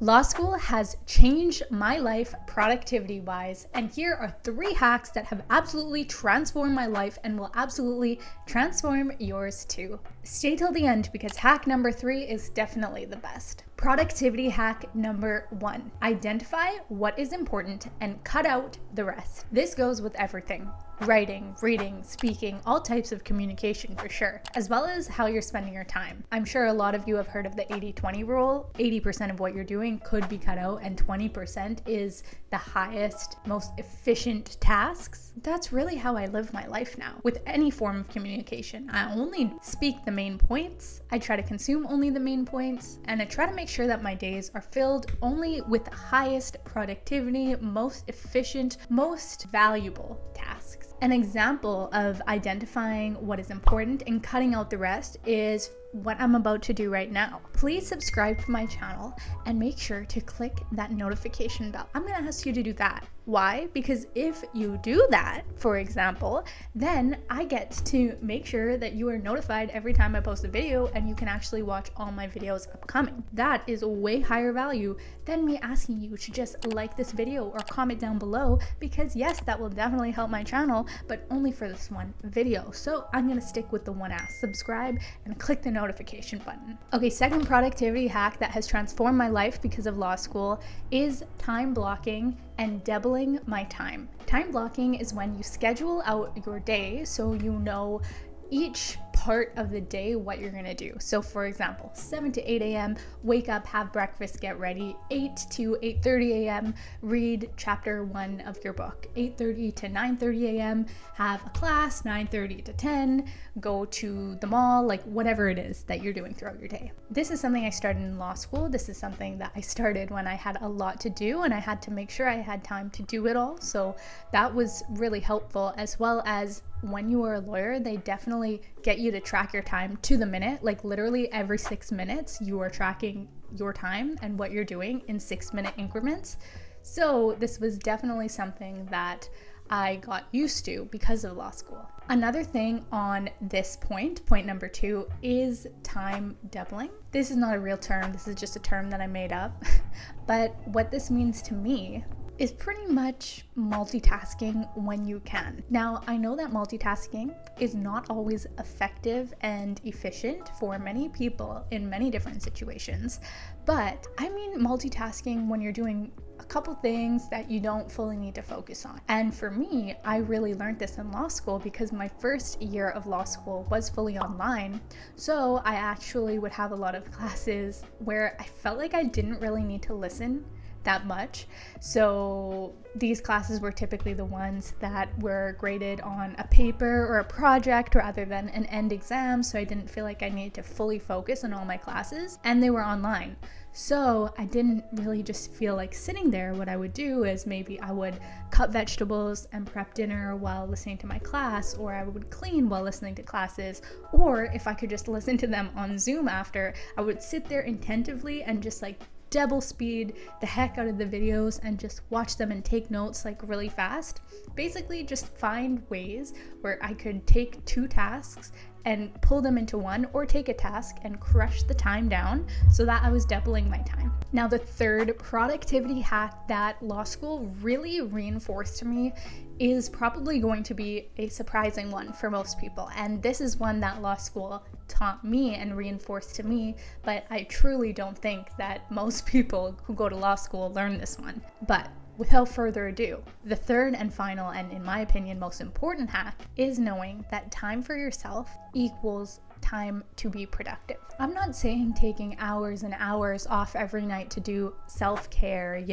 Law school has changed my life productivity-wise, and here are 3 hacks that have absolutely transformed my life and will absolutely transform yours too. Stay till the end because hack number 3 is definitely the best. Productivity hack number 1. Identify what is important and cut out the rest. This goes with everything. Writing, reading, speaking, all types of communication for sure, as well as how you're spending your time. I'm sure a lot of you have heard of the 80-20 rule. 80% of what you're doing could be cut out and 20% is the highest, most efficient tasks. That's really how I live my life now. With any form of communication, I only speak the main points, I try to consume only the main points, and I try to make sure that my days are filled only with the highest productivity, most efficient, most valuable tasks. An example of identifying what is important and cutting out the rest is what I'm about to do right now. Please subscribe to my channel and make sure to click that notification bell. I'm gonna ask you to do that. Why? Because if you do that, for example, then I get to make sure that you are notified every time I post a video and you can actually watch all my videos upcoming. That is a way higher value than me asking you to just like this video or comment down below, because yes, that will definitely help my channel, but only for this one video. So I'm gonna stick with the one ask. Subscribe and click the notification button. Okay, second productivity hack that has transformed my life because of law school is time blocking and doubling my time. Time blocking is when you schedule out your day so you know each part of the day what you're gonna do. So for example, 7 to 8 a.m. wake up, have breakfast, get ready. 8 to 8:30 a.m. read chapter 1 of your book. 8:30 to 9:30 a.m. have a class. 9:30 to 10 go to the mall, like whatever it is that you're doing throughout your day. This is something I started in law school. This is something that I started when I had a lot to do and I had to make sure I had time to do it all. So that was really helpful, as well as when you are a lawyer, they definitely get you to track your time to the minute. Like literally every 6 minutes, you are tracking your time and what you're doing in 6-minute increments. So this was definitely something that I got used to because of law school. Another thing on this point number 2, is time doubling. This is not a real term. This is just a term that I made up. But what this means to me is pretty much multitasking when you can. Now, I know that multitasking is not always effective and efficient for many people in many different situations, but I mean multitasking when you're doing a couple things that you don't fully need to focus on. And for me, I really learned this in law school because my first year of law school was fully online. So I actually would have a lot of classes where I felt like I didn't really need to listen that much. So these classes were typically the ones that were graded on a paper or a project rather than an end exam, so I didn't feel like I needed to fully focus on all my classes, and they were online. So I didn't really just feel like sitting there. What I would do is maybe I would cut vegetables and prep dinner while listening to my class, or I would clean while listening to classes, or if I could just listen to them on Zoom after, I would sit there attentively and just like double speed the heck out of the videos and just watch them and take notes like really fast. Basically just find ways where I could take 2 tasks and pull them into one, or take a task and crush the time down so that I was doubling my time. Now, the third productivity hack that law school really reinforced to me is probably going to be a surprising one for most people. And this is one that law school taught me and reinforced to me, but I truly don't think that most people who go to law school learn this one. But without further ado, the third and final, and in my opinion most important hack, is knowing that time for yourself equals time to be productive. I'm not saying taking hours and hours off every night to do self-care,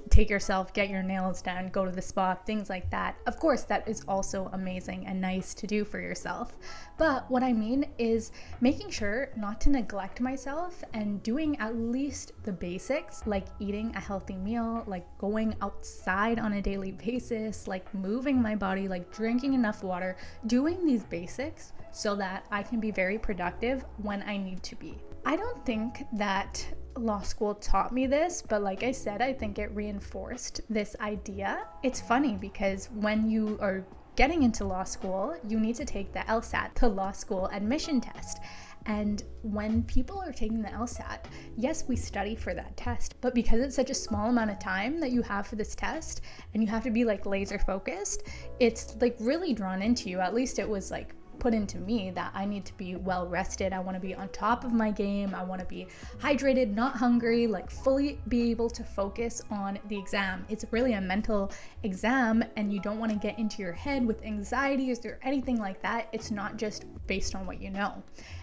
take yourself, get your nails done, go to the spa, things like that. Of course, that is also amazing and nice to do for yourself. But what I mean is making sure not to neglect myself and doing at least the basics, like eating a healthy meal, like going outside on a daily basis, like moving my body, like drinking enough water, doing these basics so that I can be very productive when I need to be. I don't think that law school taught me this, but like I said, I think it reinforced this idea. It's funny because when you are getting into law school, you need to take the LSAT, the law school admission test. And when people are taking the LSAT, yes, we study for that test, but because it's such a small amount of time that you have for this test and you have to be like laser focused, it's like really drawn into you. At least it was like put into me that I need to be well rested. I want to be on top of my game. I want to be hydrated, not hungry, like fully be able to focus on the exam. It's really a mental exam and you don't want to get into your head with anxieties or anything like that. It's not just based on what you know.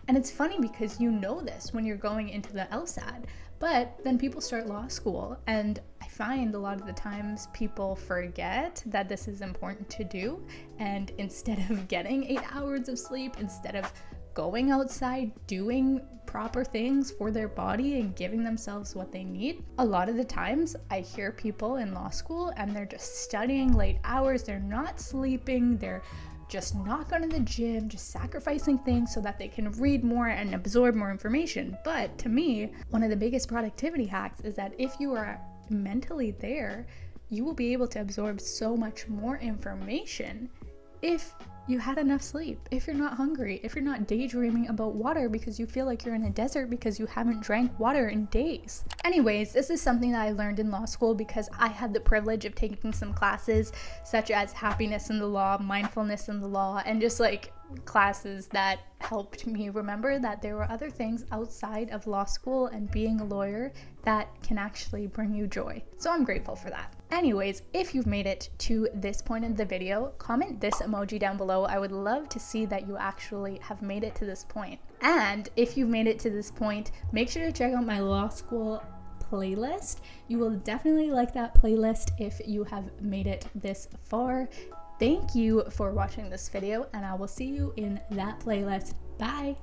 And it's funny because you know this when you're going into the LSAT, but then people start law school, and I find a lot of the times people forget that this is important to do, and instead of getting 8 hours of sleep, instead of going outside, doing proper things for their body and giving themselves what they need, a lot of the times I hear people in law school and they're just studying late hours, they're not sleeping, they're just not going to the gym, just sacrificing things so that they can read more and absorb more information. But to me, one of the biggest productivity hacks is that if you are mentally there, you will be able to absorb so much more information if you had enough sleep, if you're not hungry, if you're not daydreaming about water because you feel like you're in a desert because you haven't drank water in days. Anyways, this is something that I learned in law school because I had the privilege of taking some classes such as happiness in the law, mindfulness in the law, and just like classes that helped me remember that there were other things outside of law school and being a lawyer that can actually bring you joy. So I'm grateful for that. Anyways, if you've made it to this point in the video, comment this emoji down below. I would love to see that you actually have made it to this point. And if you've made it to this point, make sure to check out my law school playlist. You will definitely like that playlist if you have made it this far. Thank you for watching this video, and I will see you in that playlist. Bye!